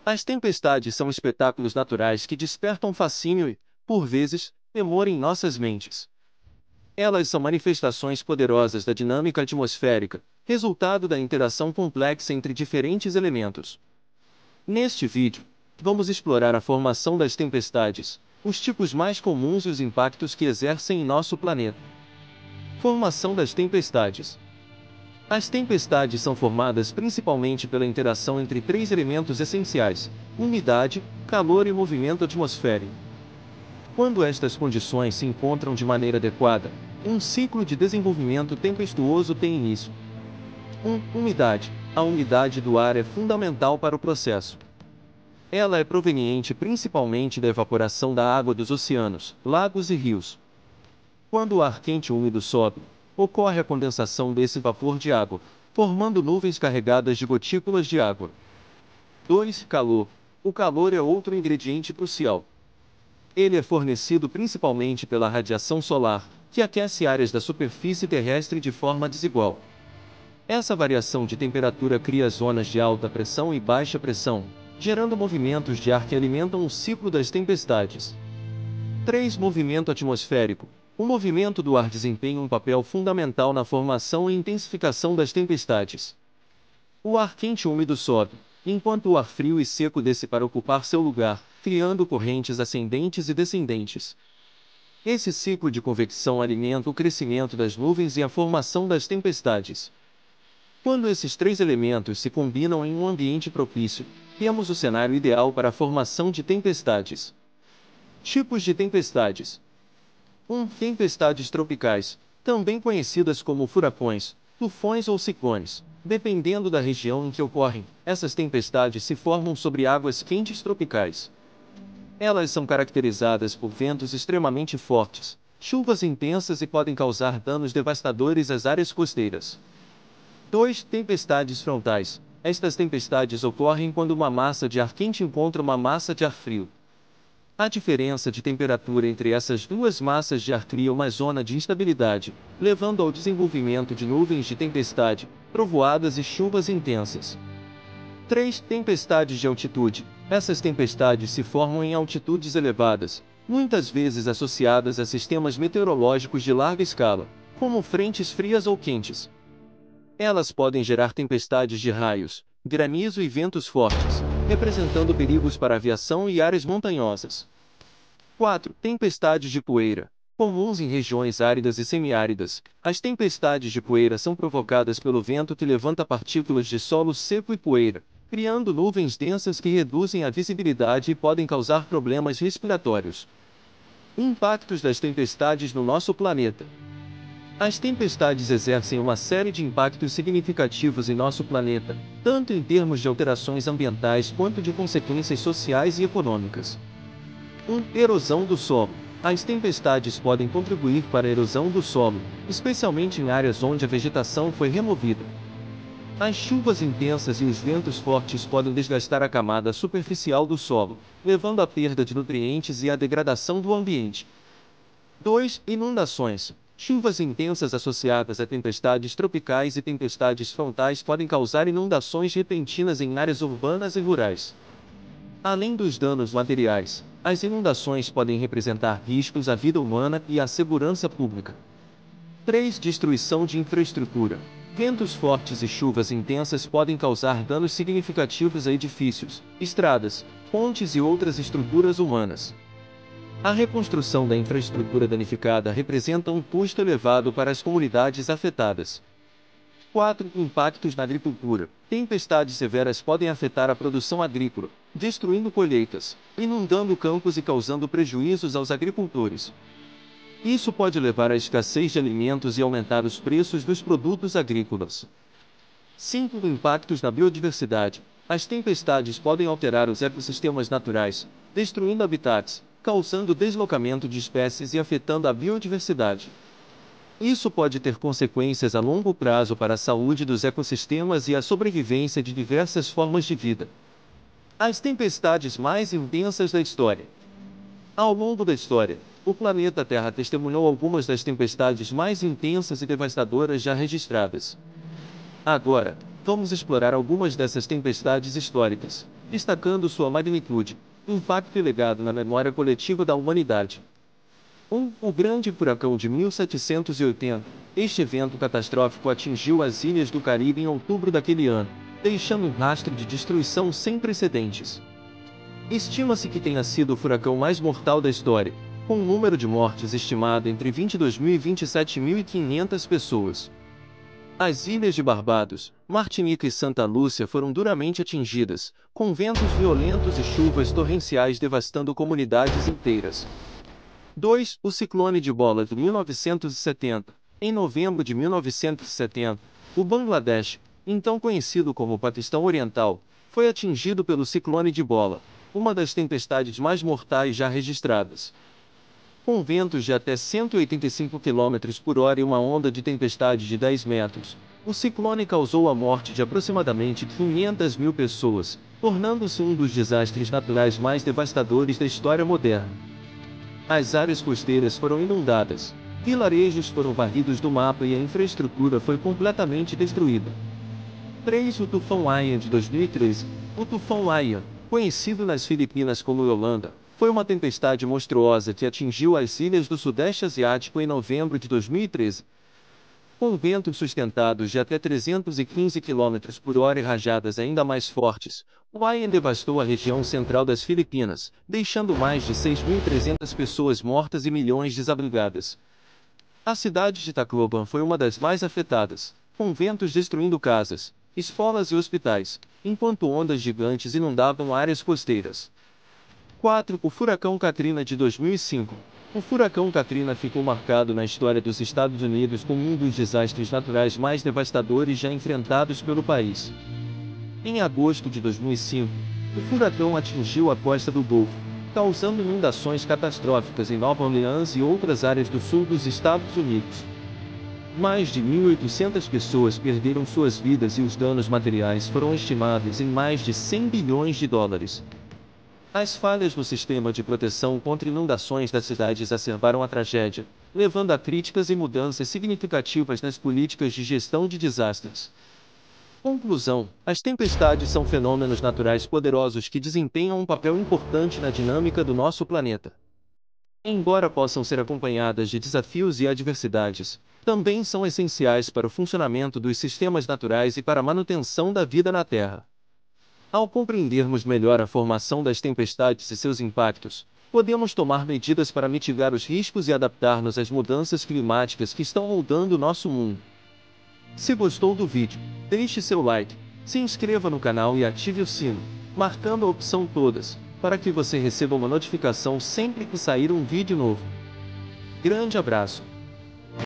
As tempestades são espetáculos naturais que despertam fascínio e, por vezes, temor em nossas mentes. Elas são manifestações poderosas da dinâmica atmosférica, resultado da interação complexa entre diferentes elementos. Neste vídeo, vamos explorar a formação das tempestades, os tipos mais comuns e os impactos que exercem em nosso planeta. Formação das tempestades. As tempestades são formadas principalmente pela interação entre três elementos essenciais: umidade, calor e movimento atmosférico. Quando estas condições se encontram de maneira adequada, um ciclo de desenvolvimento tempestuoso tem início. 1. Umidade. A umidade do ar é fundamental para o processo. Ela é proveniente principalmente da evaporação da água dos oceanos, lagos e rios. Quando o ar quente e úmido sobe, ocorre a condensação desse vapor de água, formando nuvens carregadas de gotículas de água. 2. Calor. O calor é outro ingrediente crucial. Ele é fornecido principalmente pela radiação solar, que aquece áreas da superfície terrestre de forma desigual. Essa variação de temperatura cria zonas de alta pressão e baixa pressão, gerando movimentos de ar que alimentam o ciclo das tempestades. 3. Movimento atmosférico. O movimento do ar desempenha um papel fundamental na formação e intensificação das tempestades. O ar quente e úmido sobe, enquanto o ar frio e seco desce para ocupar seu lugar, criando correntes ascendentes e descendentes. Esse ciclo de convecção alimenta o crescimento das nuvens e a formação das tempestades. Quando esses três elementos se combinam em um ambiente propício, temos o cenário ideal para a formação de tempestades. Tipos de tempestades. 1. Tempestades tropicais, também conhecidas como furacões, tufões ou ciclones. Dependendo da região em que ocorrem, essas tempestades se formam sobre águas quentes tropicais. Elas são caracterizadas por ventos extremamente fortes, chuvas intensas e podem causar danos devastadores às áreas costeiras. 2. Tempestades frontais. Estas tempestades ocorrem quando uma massa de ar quente encontra uma massa de ar frio. A diferença de temperatura entre essas duas massas de ar cria uma zona de instabilidade, levando ao desenvolvimento de nuvens de tempestade, trovoadas e chuvas intensas. 3. Tempestades de altitude. Essas tempestades se formam em altitudes elevadas, muitas vezes associadas a sistemas meteorológicos de larga escala, como frentes frias ou quentes. Elas podem gerar tempestades de raios, granizo e ventos fortes, representando perigos para a aviação e áreas montanhosas. 4. Tempestades de poeira. Comuns em regiões áridas e semiáridas, as tempestades de poeira são provocadas pelo vento que levanta partículas de solo seco e poeira, criando nuvens densas que reduzem a visibilidade e podem causar problemas respiratórios. Impactos das tempestades no nosso planeta. As tempestades exercem uma série de impactos significativos em nosso planeta, tanto em termos de alterações ambientais quanto de consequências sociais e econômicas. 1. Erosão do solo. As tempestades podem contribuir para a erosão do solo, especialmente em áreas onde a vegetação foi removida. As chuvas intensas e os ventos fortes podem desgastar a camada superficial do solo, levando à perda de nutrientes e à degradação do ambiente. 2. Inundações. Chuvas intensas associadas a tempestades tropicais e tempestades frontais podem causar inundações repentinas em áreas urbanas e rurais. Além dos danos materiais, as inundações podem representar riscos à vida humana e à segurança pública. 3. Destruição de infraestrutura. Ventos fortes e chuvas intensas podem causar danos significativos a edifícios, estradas, pontes e outras estruturas humanas. A reconstrução da infraestrutura danificada representa um custo elevado para as comunidades afetadas. 4. Impactos na agricultura. Tempestades severas podem afetar a produção agrícola, destruindo colheitas, inundando campos e causando prejuízos aos agricultores. Isso pode levar à escassez de alimentos e aumentar os preços dos produtos agrícolas. 5. Impactos na biodiversidade. As tempestades podem alterar os ecossistemas naturais, destruindo habitats, causando deslocamento de espécies e afetando a biodiversidade. Isso pode ter consequências a longo prazo para a saúde dos ecossistemas e a sobrevivência de diversas formas de vida. As tempestades mais intensas da história. Ao longo da história, o planeta Terra testemunhou algumas das tempestades mais intensas e devastadoras já registradas. Agora, vamos explorar algumas dessas tempestades históricas, destacando sua magnitude, impacto e legado na memória coletiva da humanidade. O Grande Furacão de 1780. Este evento catastrófico atingiu as ilhas do Caribe em outubro daquele ano, deixando um rastro de destruição sem precedentes. Estima-se que tenha sido o furacão mais mortal da história, com um número de mortes estimado entre 22.000 e 27.500 pessoas. As ilhas de Barbados, Martinica e Santa Lúcia foram duramente atingidas, com ventos violentos e chuvas torrenciais devastando comunidades inteiras. 2. O ciclone de Bola de 1970. Em novembro de 1970, o Bangladesh, então conhecido como Paquistão Oriental, foi atingido pelo ciclone de Bola, uma das tempestades mais mortais já registradas. Com ventos de até 185 km por hora e uma onda de tempestade de 10 metros, o ciclone causou a morte de aproximadamente 500.000 pessoas, tornando-se um dos desastres naturais mais devastadores da história moderna. As áreas costeiras foram inundadas, vilarejos foram varridos do mapa e a infraestrutura foi completamente destruída. 3. O tufão Haiyan de 2013. O tufão Haiyan, conhecido nas Filipinas como Yolanda, foi uma tempestade monstruosa que atingiu as ilhas do Sudeste Asiático em novembro de 2013. Com ventos sustentados de até 315 km por hora e rajadas ainda mais fortes, o Haiyan devastou a região central das Filipinas, deixando mais de 6.300 pessoas mortas e milhões desabrigadas. A cidade de Tacloban foi uma das mais afetadas, com ventos destruindo casas, escolas e hospitais, enquanto ondas gigantes inundavam áreas costeiras. 4. O Furacão Katrina de 2005. O Furacão Katrina ficou marcado na história dos Estados Unidos como um dos desastres naturais mais devastadores já enfrentados pelo país. Em agosto de 2005, o furacão atingiu a costa do Golfo, causando inundações catastróficas em Nova Orleans e outras áreas do sul dos Estados Unidos. Mais de 1.800 pessoas perderam suas vidas e os danos materiais foram estimados em mais de 100 bilhões de dólares. As falhas no sistema de proteção contra inundações da cidade exacerbaram a tragédia, levando a críticas e mudanças significativas nas políticas de gestão de desastres. Conclusão: as tempestades são fenômenos naturais poderosos que desempenham um papel importante na dinâmica do nosso planeta. Embora possam ser acompanhadas de desafios e adversidades, também são essenciais para o funcionamento dos sistemas naturais e para a manutenção da vida na Terra. Ao compreendermos melhor a formação das tempestades e seus impactos, podemos tomar medidas para mitigar os riscos e adaptar-nos às mudanças climáticas que estão moldando o nosso mundo. Se gostou do vídeo, deixe seu like, se inscreva no canal e ative o sino, marcando a opção todas, para que você receba uma notificação sempre que sair um vídeo novo. Grande abraço!